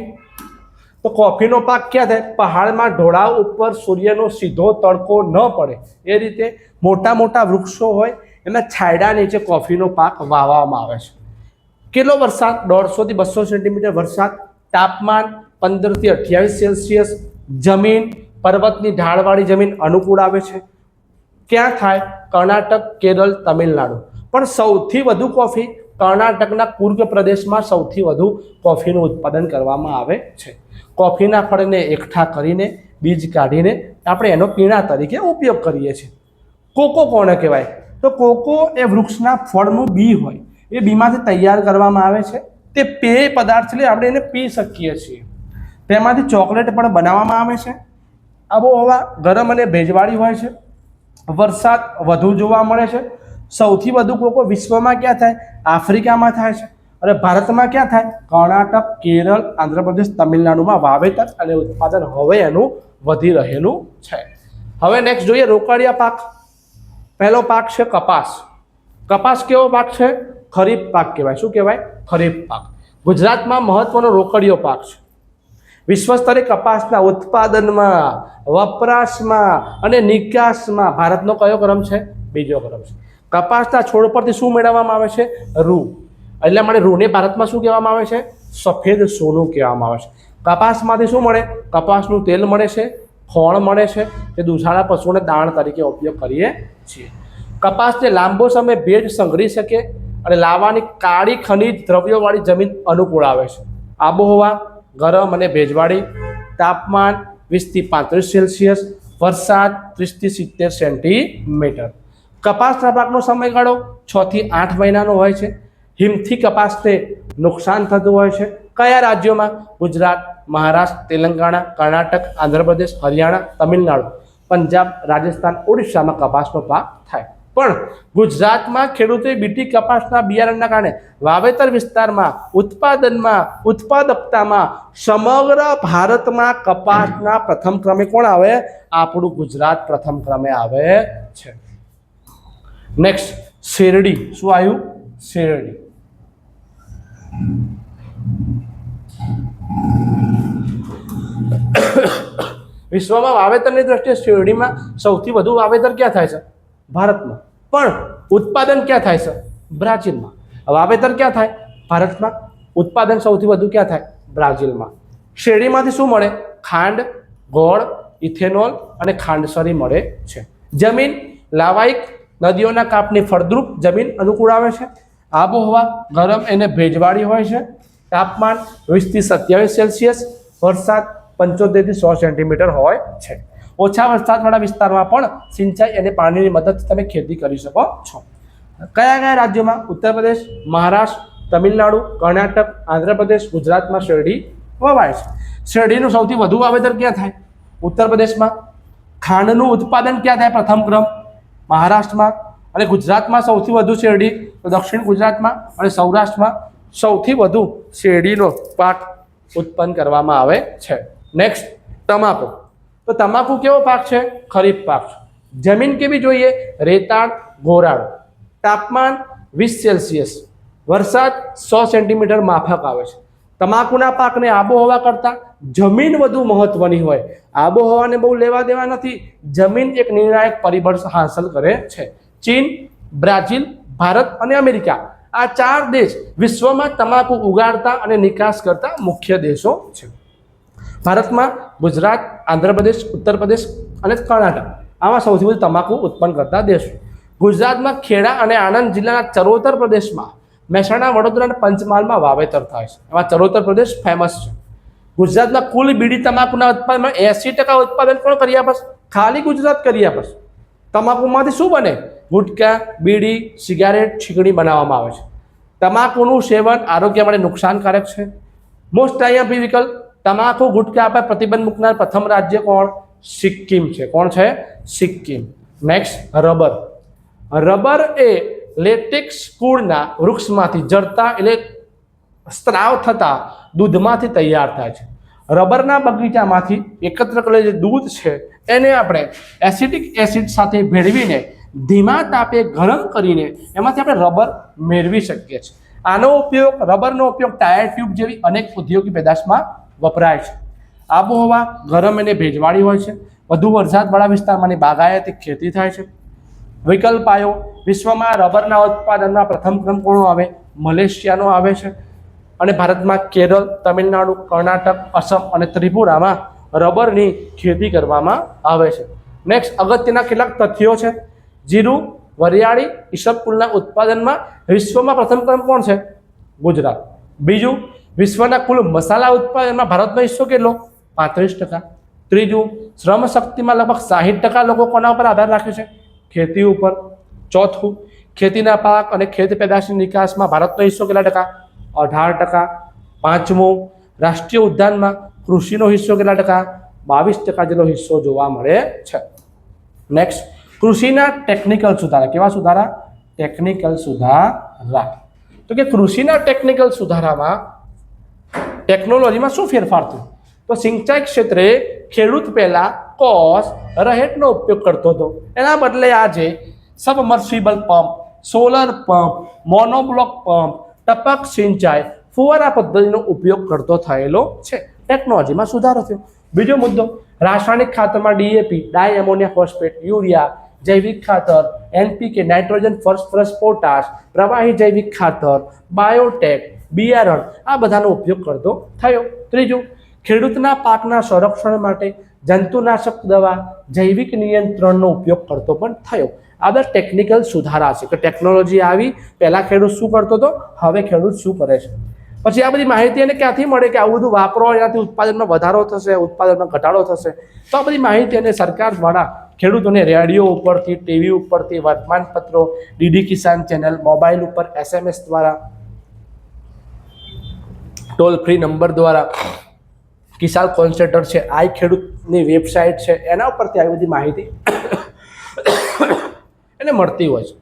તો કોફીનો પાક ક્યાં થાય? પહાડમાં ઢોળાવ ઉપર સૂર્યનો સીધો તડકો ન પડે એ રીતે મોટા મોટા વૃક્ષો હોય એના છાંયડા નીચે કોફીનો પાક વાવવામાં આવે છે. કેટલો વરસાદ? 150 થી 200 સેન્ટીમીટર વરસાદ. તાપમાન 15 થી 28 સેલ્સિયસ. જમીન પર્વતની ઢાળવાળી જમીન અનુકૂળ આવે છે. ક્યાં થાય? કર્ણાટક, કેરળ, તમિલનાડુ. પણ સૌથી વધુ કોફી કર્ણાટકના કુર્ગ પ્રદેશમાં સૌથી વધુ કોફીનું ઉત્પાદન કરવામાં આવે છે. કોફીના ફળને એકઠા કરીને બીજ કાઢીને આપણે એનો પીણા તરીકે ઉપયોગ કરીએ છીએ. કોકો કોને કહેવાય? તો કોકો એ વૃક્ષના ફળનું બી હોય, એ બીમાંથી તૈયાર કરવામાં આવે છે. તે પેય પદાર્થ છે, આપણે એને પી શકીએ છીએ. તેમાંથી ચોકલેટ પણ બનાવવામાં આવે છે. આબોહવા ગરમ અને ભેજવાળી હોય છે. વરસાદ વધુ જોવા મળે છે. સૌથી વધુ કોકો વિશ્વમાં ક્યાં થાય? આફ્રિકામાં થાય છે. અને ભારતમાં ક્યાં થાય? કર્ણાટક, કેરળ, આંધ્રપ્રદેશ, તમિલનાડુમાં વાવેતર અને ઉત્પાદન હવે એનું વધી રહેલું છે. હવે નેક્સ્ટ જોઈએ રોકડિયા પાક. પહેલો પાક છે કપાસ. કપાસ કેવો પાક છે? ખરીફ પાક કહેવાય. શું કહેવાય? ખરીફ પાક. ગુજરાતમાં મહત્વનો રોકડિયો પાક છે. વિશ્વ સ્તરે કપાસના ઉત્પાદનમાં, વપરાશમાં અને નિકાસમાં ભારતનો કયો ક્રમ છે? બીજો ક્રમ છે. કપાસના છોડ પરથી શું મેળવવામાં આવે છે? રૂ. એટલે માટે રૂને ભારતમાં શું કહેવામાં આવે છે? સફેદ સોનું કહેવામાં આવે છે. કપાસમાંથી શું મળે? કપાસનું તેલ મળે છે, ખોળ મળે છે, તે દુધાળા પશુઓને દાણ તરીકે ઉપયોગ કરીએ છીએ. કપાસને લાંબો સમય ભેજ સંઘરી શકે અને લાવવાની કાળી ખનિજ દ્રવ્યોવાળી જમીન અનુકૂળ આવે છે. આબોહવા ગરમ અને ભેજવાળી. તાપમાન 20 થી 35 સેલ્સિયસ. વરસાદ 30 થી 70 સેન્ટીમીટર. કપાસના પાકનો સમયગાળો 6 થી 8 મહિનાનો હોય છે. હિમથી કપાસને નુકસાન થતું હોય છે. કયા રાજ્યોમાં? ગુજરાત, મહારાષ્ટ્ર, તેલંગાણા, કર્ણાટક, આંધ્રપ્રદેશ, હરિયાણા, તમિલનાડુ, પંજાબ, રાજસ્થાન, ઓડિશામાં કપાસનો પાક થાય. પણ ગુજરાતમાં ખેડૂતોએ બીટી કપાસના બિયારણના કારણે વાવેતર વિસ્તારમાં, ઉત્પાદનમાં, ઉત્પાદકતામાં સમગ્ર ભારતમાં કપાસના પ્રથમ ક્રમે કોણ આવે? આપણું ગુજરાત પ્રથમ ક્રમે આવે છે. નેક્સ્ટ શેરડી. શું આવ્યું? શેરડી. વિશ્વમાં વાવેતરની દ્રષ્ટિએ શેરડીમાં સૌથી વધુ વાવેતર ક્યાં થાય છે? ભારતમાં. પણ ઉત્પાદન ક્યાં થાય છે? બ્રાઝિલમાં. વાવેતર ક્યાં થાય? ભારતમાં. ઉત્પાદન સૌથી વધુ ક્યાં થાય? બ્રાઝિલમાં. શેરડીમાંથી શું મળે? ખાંડ, ગોળ, ઇથેનોલ અને ખાંડસરી મળે છે. જમીન લાવાઇક, નદીઓના કાંપની ફળદ્રુપ જમીન અનુકૂળ આવે છે. આબોહવા ગરમ અને ભેજવાળી હોય છે. તાપમાન 20 થી 27 સેલ્સિયસ, વરસાદ 75 થી 100 સેન્ટીમીટર હોય છે. ઓછા વરસાદવાળા વિસ્તારમાં પણ સિંચાઈ અને પાણીની મદદથી તમે ખેતી કરી શકો છો. કયા કયા રાજ્યોમાં? ઉત્તર પ્રદેશ, મહારાષ્ટ્ર, તમિલનાડુ, કર્ણાટક, આંધ્રપ્રદેશ, ગુજરાતમાં શેરડી વવાય છે. શેરડીનું સૌથી વધુ વાવેતર ક્યાં થાય? ઉત્તર પ્રદેશમાં. ખાંડનું ઉત્પાદન ક્યાં થાય? પ્રથમ ક્રમ મહારાષ્ટ્રમાં. અને ગુજરાતમાં સૌથી વધુ શેરડી તો દક્ષિણ ગુજરાતમાં અને સૌરાષ્ટ્રમાં સૌથી વધુ શેરડીનો પાક ઉત્પન્ન કરવામાં આવે છે. નેક્સ્ટ, તમાકુ. તો તમાકુ કેવો પાક છે? ખરીફ પાક છે. જમીન કેવી જોઈએ? રેતાળ, ગોરાળ. તાપમાન 20 સેલ્સિયસ, વરસાદ 100 સેન્ટીમીટર માફક આવે છે. તમાકુના પાકને આબોહવા કરતાં જમીન વધુ મહત્વની હોય. આબોહવાને બહુ લેવા દેવા નથી, જમીન એક નિર્ણાયક પરિબળ હાંસલ કરે છે. ચીન, બ્રાઝીલ, ભારત અને અમેરિકા આ 4 દેશ વિશ્વમાં તમાકુ ઉગાડતા અને નિકાસ કરતા મુખ્ય દેશો છે. ભારતમાં ગુજરાત, આંધ્રપ્રદેશ, ઉત્તર પ્રદેશ અને કર્ણાટક આમાં સૌથી વધુ તમાકુ ઉત્પન્ન કરતા દેશો. ગુજરાતમાં ખેડા અને આણંદ જિલ્લાના ચરોતર પ્રદેશમાં, મહેસાણા, વડોદરા અને પંચમહાલમાં વાવેતર થાય છે. એમાં ચરોતર પ્રદેશ ફેમસ છે. ગુજરાતમાં કુલ બીડી તમાકુના ઉત્પાદનમાં 80% ઉત્પાદન કોણ કરી આપે છે? ખાલી ગુજરાત કરી આપે છે. તમાકુમાંથી શું બને? ગુટકા, બીડી, સિગારેટ, છીકણી બનાવવામાં આવે છે. તમાકુનું સેવન આરોગ્ય માટે નુકસાનકારક છે. મોસ્ટ આઈએમપી વિકલ્પ, તમાકુ ગુટકા પર પ્રતિબંધ મૂકનાર પ્રથમ રાજ્ય કોણ? સિક્કિમ છે. કોણ છે? સિક્કિમ. Next, rubber. રબર એ લેટેક્સ કુળના વૃક્ષમાંથી જડતા એટલે સ્ત્રાવ થતા દૂધમાંથી તૈયાર થાય છે. રબરના બગીચામાંથી એકત્ર કરેલ જે દૂધ છે એને આપણે એસિટિક એસિડ સાથે ભેળવીને ધીમા તાપે ગરમ કરીને એમાંથી આપણે રબર મેળવી શકીએ છીએ. આનો ઉપયોગ, રબરનો ઉપયોગ ટાયર ટ્યુબ જેવી અનેક ઉદ્યોગી પેદાશમાં વપરાય છે. આબોહવા ગરમ અને ભેજવાળી હોય છે. વધુ વરસાદવાળા વિસ્તારમાંની બાગાયતી ખેતી થાય છે. વિકલ્પ આવ્યો, વિશ્વમાં રબરના ઉત્પાદનમાં પ્રથમ ક્રમ કોણ આવે? મલેશિયાનો આવે છે. અને ભારતમાં કેરળ, તમિલનાડુ, કર્ણાટક, અસમ અને ત્રિપુરામાં રબરની ખેતી કરવામાં આવે છે. નેક્સ્ટ, અગત્યના કેટલાક તથ્યો છે. જીરું, વરિયાળી, ઈસબગુલના ઉત્પાદનમાં વિશ્વમાં પ્રથમ ક્રમ કોણ છે? ગુજરાત. બીજું, વિશ્વના કુલ મસાલા ઉત્પાદનમાં ભારતનો હિસ્સો કેટલો? 35%. ત્રીજું, શ્રમ શક્તિમાં લગભગ 60% લોકો કોના ઉપર આધાર રાખે છે? ખેતી ઉપર. ચોથું, ખેતીના પાક અને ખેત પેદાશની નિકાસમાં ભારતનો હિસ્સો કેટલા ટકા? 18%. પાંચમું, રાષ્ટ્રીય ઉદ્યાનમાં કૃષિનો હિસ્સો કેટલા ટકા? 22% જેટલો હિસ્સો જોવા મળે છે. નેક્સ્ટ, કૃષિના ટેકનિકલ સુધારા. કેવા સુધારા? ટેકનિકલ સુધારા. તો કે કૃષિના ટેકનિકલ સુધારામાં ટેકનોલોજીમાં શું ફેરફાર થયો? તો સિંચાઈ ક્ષેત્રે ખેડૂત પહેલા કોસ રહેટનો ઉપયોગ કરતો હતો, એના બદલે આજે submersible pump, solar pump, monoblock pump, ટપક સિંચાઈ, ફુવારા પદ્ધતિનો ઉપયોગ કરતો થયેલો છે. ટેકનોલોજીમાં સુધારો થયો. બીજો મુદ્દો, રાસાયણિક ખાતરમાં ડીએપી, ડાય એમોનિયા ફોસ્ફેટ, યુરિયા, જૈવિક ખાતર, એનપીકે, નાઇટ્રોજન, ફોસ્ફરસ, પોટાશ, પ્રવાહી જૈવિક ખાતર, બાયોટેક, બિયારણ આ બધાનો ઉપયોગ કરતો થયો. ત્રીજું, ખેડૂતના પાકના સંરક્ષણ માટે જંતુનાશક દવા, જૈવિક નિયંત્રણનો ઉપયોગ કરતો પણ થયો. આ બધા ટેકનિકલ સુધારા છે કે ટેકનોલોજી આવી, પહેલાં ખેડૂત શું કરતો હતો, હવે ખેડૂત શું કરે છે. પછી આ બધી માહિતી એને ક્યાંથી મળે કે આવું બધું વાપરો, એનાથી ઉત્પાદનમાં વધારો થશે, ઉત્પાદનમાં ઘટાડો થશે. તો આ બધી માહિતી અને સરકાર દ્વારા ખેડૂતોને રેડિયો ઉપરથી, ટીવી ઉપરથી, વર્તમાનપત્રો, ડીડી કિસાન ચેનલ, મોબાઈલ ઉપર SMS દ્વારા, ટોલ ફ્રી નંબર દ્વારા, કિસાન કોન્સેન્ટર છે, આઈ ખેડૂતની વેબસાઇટ છે, એના ઉપરથી આવી બધી માહિતી એને મળતી હોય છે.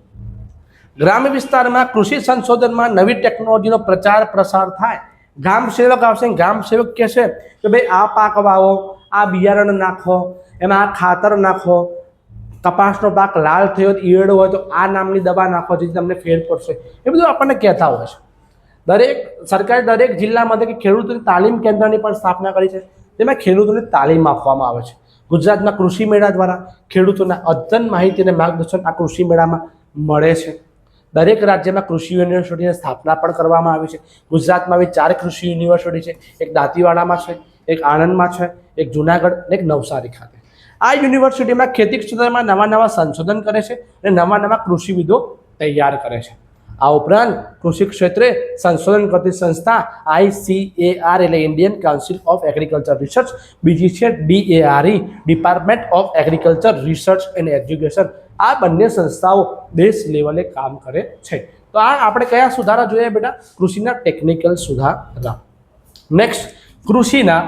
ગ્રામ્ય વિસ્તારમાં કૃષિ સંશોધનમાં નવી ટેકનોલોજીનો પ્રચાર પ્રસાર થાય. ગ્રામ સેવક આવશે, ગ્રામ સેવક કહેશે કે ભાઈ આ પાક વાવો, આ બિયારણ નાખો, એમાં આ ખાતર નાખો, કપાસનો પાક લાલ થયો ઈયળો હોય તો આ નામની દવા નાખો જેથી તમને ફેર પડશે. એ બધું આપણને કહેતા હોય છે. સરકારે દરેક જિલ્લામાં કે ખેડૂતોની તાલીમ કેન્દ્રની પણ સ્થાપના કરી છે, તેમાં ખેડૂતોને તાલીમ આપવામાં આવે છે. ગુજરાતના કૃષિ મેળા દ્વારા ખેડૂતોના અદ્યતન માહિતી અને માર્ગદર્શન આ કૃષિ મેળામાં મળે છે. દરેક રાજ્યમાં કૃષિ યુનિવર્સિટીની સ્થાપના પણ કરવામાં આવી છે. ગુજરાતમાં આવી 4 કૃષિ યુનિવર્સિટી છે. એક દાંતીવાડામાં છે, એક આણંદમાં છે, એક જુનાગઢ અને એક નવસારી ખાતે. આ યુનિવર્સિટીમાં ખેતી ક્ષેત્રમાં નવા નવા સંશોધન કરે છે અને નવા નવા કૃષિવિદો તૈયાર કરે છે. આ ઉપરાંત કૃષિ ક્ષેત્રે સંશોધન કરતી સંસ્થા ICAR એટલે Indian council of agriculture research, બીજી છે DARE department of agriculture research and education. આ બંને સંસ્થાઓ દેશ લેવલે કામ કરે છે. તો આ આપણે કયા સુધારા જોઈએ બેટા? કૃષિના ટેકનિકલ સુધારા. નેક્સ્ટ, કૃષિના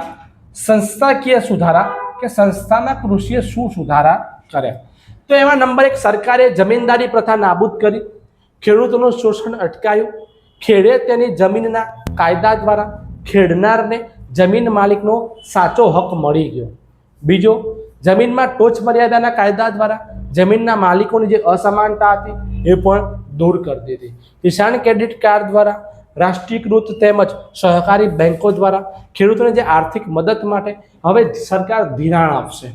સંસ્થાકીય સુધારા કે સંસ્થાના કૃષિએ શું સુધારા કર્યા? તો એમાં નંબર 1, સરકારે જમીનદારી પ્રથા નાબૂદ કરી, ખેડૂતોનું શોષણ અટકાયું, ખેડે તેની જમીનના કાયદા દ્વારા ખેડનારને જમીન માલિકનો સાચો હક મળી ગયો. બીજો, જમીનમાં ટોચ મર્યાદાના કાયદા દ્વારા જમીનના માલિકોની જે અસમાનતા હતી એ પણ દૂર કરી દીધી. કિસાન ક્રેડિટ કાર્ડ દ્વારા, રાષ્ટ્રીયકૃત તેમજ સહકારી બેંકો દ્વારા ખેડૂતોને જે આર્થિક મદદ માટે હવે સરકાર ધિરાણ આપશે.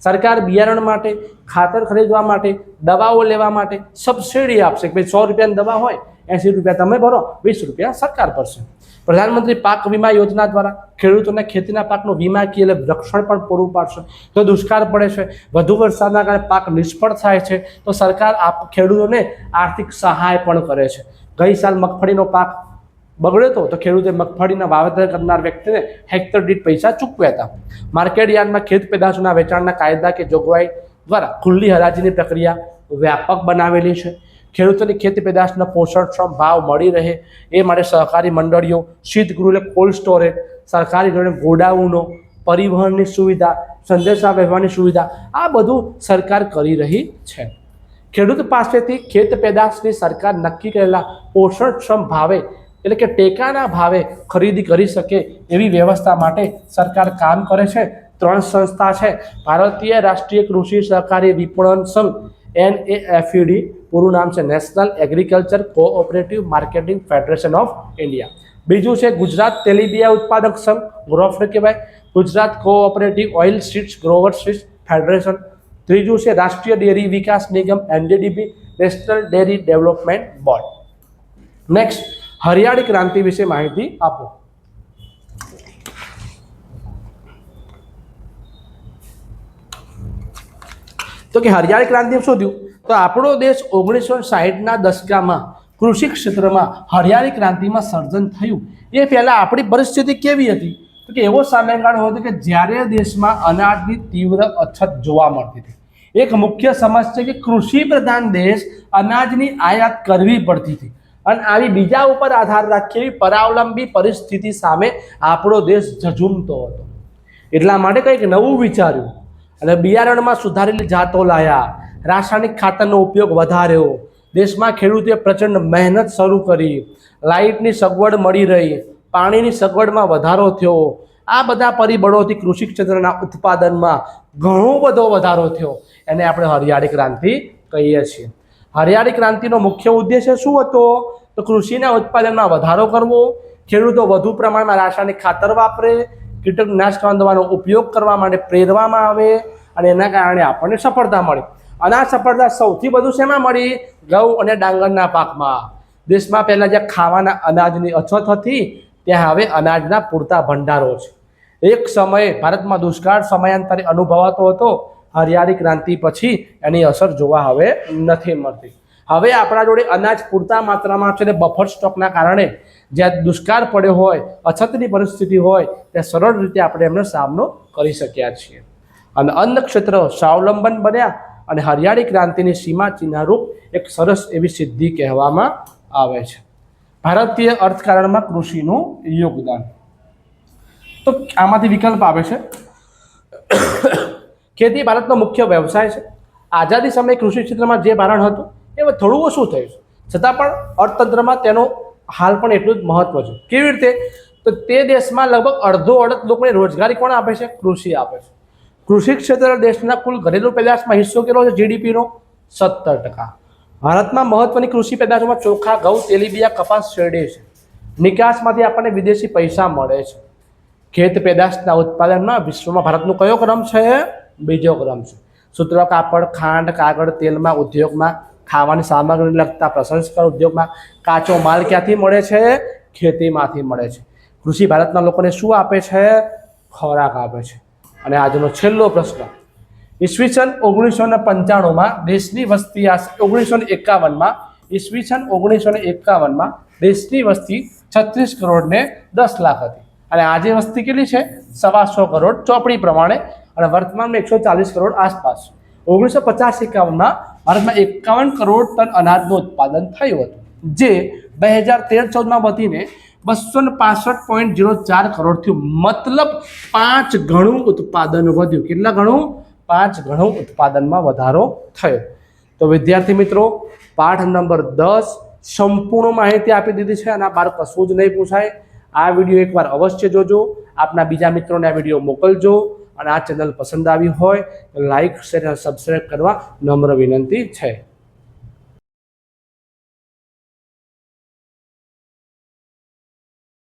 સરકાર બિયારણ માટે, ખાતર ખરીદવા માટે, દવાઓ લેવા માટે સબસિડી આપશે કે ભાઈ 100 રૂપિયાની દવા હોય 80 રૂપિયા તમે ભરો, 20 રૂપિયા સરકાર ભરશે. પ્રધાનમંત્રી પાક વીમા યોજના દ્વારા ખેડૂતોને ખેતીના પાકનું વીમાકીય રક્ષણ પણ પૂરું પાડશે. તો દુષ્કાળ પડે છે, વધુ વરસાદના કારણે પાક નિષ્ફળ થાય છે તો સરકાર ખેડૂતોને આર્થિક સહાય પણ કરે છે. ગઈ સાલ મગફળીનો પાક બગડ્યો તો ખેડૂતે મગફળીના વાવેતર કરનાર વ્યક્તિને હેક્ટર દીઠ પૈસા ચૂકવ્યા હતા. માર્કેટ યાર્ડમાં ખેત પેદાશોના વેચાણના કાયદા કે જોગવાઈ દ્વારા ખુલ્લી હરાજીની પ્રક્રિયા વ્યાપક બનાવેલી છે. ખેડૂતોની ખેતી પેદાશના પોષણક્ષમ ભાવ મળી રહે એ માટે સહકારી મંડળીઓ, શીતગૃહ એટલે કોલ્ડ સ્ટોરેજ, સરકારી ધોરણે ગોડાઉનો, પરિવહનની સુવિધા, સંદેશા વ્યવહારની સુવિધા, આ બધું સરકાર કરી રહી છે. ખેડૂત પાસેથી ખેત પેદાશની સરકાર નક્કી કરેલા પોષણક્ષમ ભાવે એટલે કે ટેકાના ભાવે ખરીદી કરી શકે એવી વ્યવસ્થા માટે સરકાર કામ કરે છે. 3 સંસ્થા છે. ભારતીય રાષ્ટ્રીય કૃષિ સહકારી વિપણન સંઘ NAFED, પૂરું નામ છે national agriculture cooperative marketing federation of India. બીજું છે ગુજરાત તેલીબિયા ઉત્પાદક સંઘ, ગ્રોફર કહેવાય, Gujarat cooperative oil seeds Grover seeds federation. ત્રીજું છે રાષ્ટ્રીય ડેરી વિકાસ નિગમ NDDB, national dairy development board. Next, હરિયાળી ક્રાંતિ વિશે માહિતી આપો. તો કે હરિયાળી ક્રાંતિ શું થયું? તો આપણો દેશ 1960ના દશકામાં કૃષિ ક્ષેત્રમાં હરિયાળી ક્રાંતિમાં સર્જન થયું. એ પહેલાં આપણી પરિસ્થિતિ કેવી હતી? તો કે એવો સમયગાળો હતો કે જ્યારે દેશમાં અનાજની તીવ્ર અછત જોવા મળતી હતી. એક મુખ્ય સમસ્યા કે કૃષિ પ્રધાન દેશ અનાજની આયાત કરવી પડતી હતી અને આવી બીજા ઉપર આધાર રાખી પરાવલંબી પરિસ્થિતિ સામે આપણો દેશ ઝઝૂમતો હતો. એટલા માટે કંઈક નવું વિચાર્યું અને બિયારણમાં સુધારેલી જાતો લાયા, રાસાયણિક ખાતરનો ઉપયોગ વધાર્યો, દેશમાં ખેડૂતે પ્રચંડ મહેનત શરૂ કરી, લાઇટની સગવડ મળી રહી, પાણીની સગવડમાં વધારો થયો. આ બધા પરિબળોથી કૃષિ ક્ષેત્રના ઉત્પાદનમાં ઘણો બધો વધારો થયો. એને આપણે હરિયાળી ક્રાંતિ કહીએ છીએ. હરિયાળી ક્રાંતિનો મુખ્ય ઉદ્દેશ્ય શું હતો? તો કૃષિના ઉત્પાદનમાં વધારો કરવો, ખેડૂતો વધુ પ્રમાણમાં રાસાયણિક ખાતર વાપરે, કીટકનાશક દવાનો ઉપયોગ કરવા માટે પ્રેરવામાં આવે અને એના કારણે આપણને સફળતા મળી. અને આ સફળતા સૌથી વધુ શેમાં મળી? ઘઉં અને ડાંગરના પાકમાં. દેશમાં પહેલાં જ્યાં ખાવાના અનાજની અછત હતી ત્યાં હવે અનાજના પૂરતા ભંડારો છે. એક સમયે ભારતમાં દુષ્કાળ સમયાંતરે અનુભવાતો હતો. હરિયાળી ક્રાંતિ પછી એની અસર જોવા હવે નથી મળતી. હવે આપણા જોડે અનાજ પૂરતા માત્રામાં છે ને બફર સ્ટોકના કારણે જ્યાં દુષ્કાળ પડ્યો હોય, અછતની પરિસ્થિતિ હોય ત્યાં સરળ રીતે આપણે એમનો સામનો કરી શક્યા છીએ અને અન્ન ક્ષેત્ર સ્વાવલંબન બન્યા અને હરિયાળી ક્રાંતિની સીમા ચિહ્નરૂપ એક સરસ એવી સિદ્ધિ કહેવામાં આવે છે. ભારતીય અર્થકારણમાં કૃષિનું યોગદાન. તો આમાંથી વિકલ્પ આવે છે. ખેતી ભારતનો મુખ્ય વ્યવસાય છે. આઝાદી સમયે કૃષિ ક્ષેત્રમાં જે ભારણ હતું એ થોડું ઓછું થયું છે, છતાં પણ અર્થતંત્રમાં તેનો હાલ પણ એટલું જ મહત્વ છે. કેવી રીતે? તો તે દેશમાં લગભગ અડધો અડધ લોકોને રોજગારી કોણ આપે છે? કૃષિ આપે છે. કૃષિ ક્ષેત્ર દેશના કુલ ઘરેલું પેદાશમાં હિસ્સો કેટલો છે? GDPનો 70%. ભારતમાં મહત્વની કૃષિ પેદાશોમાં ચોખા, ઘઉં, તેલીબિયા, કપાસ, શેરડી છે. નિકાસમાંથી આપણને વિદેશી પૈસા મળે છે. ખેત પેદાશના ઉત્પાદનમાં વિશ્વમાં ભારતનો કયો ક્રમ છે? બીજો ક્રમ છે. સૂત્ર, કાપડ, ખાંડ, કાગળ, તેલમાં ઉદ્યોગમાં, ખાવાની સામગ્રીને લગતા પ્રસંસ્કરણ ઉદ્યોગમાં કાચો માલ ક્યાંથી મળે છે? ખેતીમાંથી મળે છે. કૃષિ ભારતના લોકોને શું આપે છે? ખોરાક આપે છે. અને આજનો છેલ્લો પ્રશ્ન, ઈસવીસન 1995માં દેશની વસ્તી 1951માં ઈસવીસન 1951માં દેશની વસ્તી 36 કરોડ ને 10 લાખ હતી અને આજે વસ્તી કેટલી છે 125 કરોડ ચોપડી પ્રમાણે અને વર્તમાનમાં 140 કરોડ આસપાસ 1950-51માં ભારતમાં 51 કરોડ ટન અનાજનું ઉત્પાદન થયું હતું જે 2013-14માં વધીને 265.04 કરોડ થયું મતલબ 5 ગણું ઉત્પાદન વધ્યું કેટલા ગણું 5 ગણું ઉત્પાદનમાં વધારો થયો તો વિદ્યાર્થી મિત્રો પાઠ નંબર 10 સંપૂર્ણ માહિતી આપી દીધી છે અને બાર કશું જ નહીં પૂછાય આ વિડીયો એકવાર અવશ્ય જોજો આપના બીજા મિત્રોને આ વિડીયો મોકલજો અને આ ચેનલ પસંદ આવી હોય તો લાઈક શેર અને સબસ્ક્રાઇબ કરવા નમ્ર વિનંતી છે